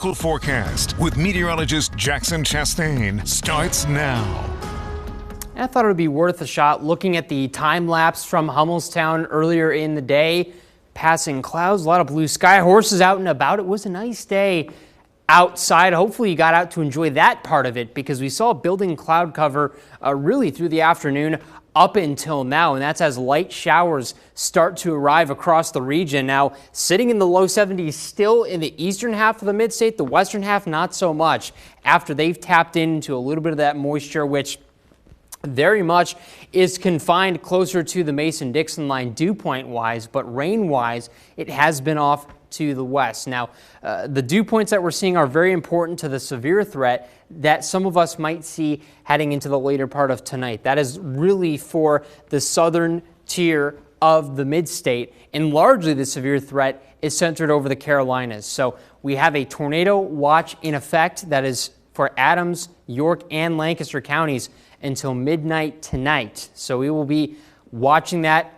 local forecast with meteorologist Jackson Chastain starts now. I thought it would be worth a shot looking at the time lapse from Hummelstown earlier in the day. Passing clouds, a lot of blue sky, horses out and about. It was a nice day outside. Hopefully you got out to enjoy that part of it, because we saw building cloud cover really through the afternoon up until now, and that's as light showers start to arrive across the region. Now, sitting in the low 70s still in the eastern half of the mid-state, the western half not so much, after they've tapped into a little bit of that moisture, which very much is confined closer to the Mason-Dixon line dew point wise, but rain wise it has been off to the west. Now, the dew points that we're seeing are very important to the severe threat that some of us might see heading into the later part of tonight. That is really for the southern tier of the mid-state, and largely the severe threat is centered over the Carolinas. So we have a tornado watch in effect that is for Adams, York, and Lancaster counties until midnight tonight. So we will be watching that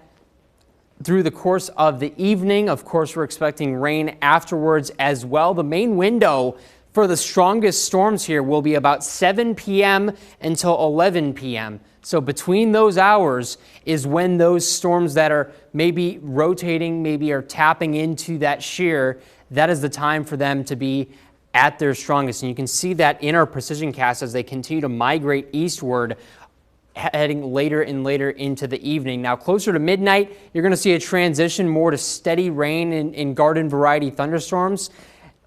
through the course of the evening. Of course, we're expecting rain afterwards as well. The main window for the strongest storms here will be about 7 p.m. until 11 p.m. So between those hours is when those storms that are maybe rotating, maybe are tapping into that shear, that is the time for them to be at their strongest. And you can see that in our precision cast as they continue to migrate eastward, heading later and later into the evening. Now, closer to midnight, you're going to see a transition more to steady rain in garden variety thunderstorms.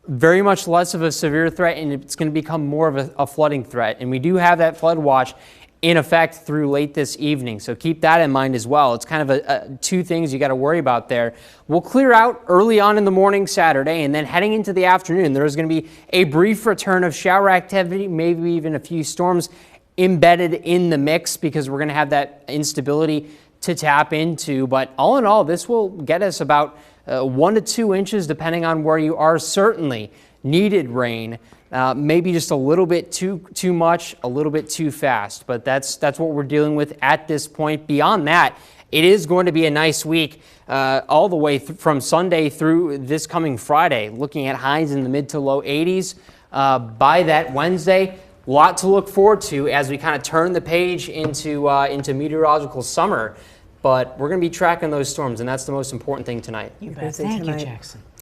Very much less of a severe threat, and it's going to become more of a flooding threat. And we do have that flood watch in effect through late this evening, so keep that in mind as well. It's kind of two things you got to worry about there. We'll clear out early on in the morning Saturday, and then heading into the afternoon, there's going to be a brief return of shower activity, maybe even a few storms embedded in the mix, because we're going to have that instability to tap into. But all in all, this will get us about 1 to 2 inches, depending on where you are. Certainly needed rain, maybe just a little bit too much, a little bit too fast. But that's what we're dealing with at this point. Beyond that, it is going to be a nice week all the way from Sunday through this coming Friday. Looking at highs in the mid to low 80s by that Wednesday. A lot to look forward to as we kind of turn the page into meteorological summer. But we're going to be tracking those storms, and that's the most important thing tonight. You bet. Thank you, Jackson.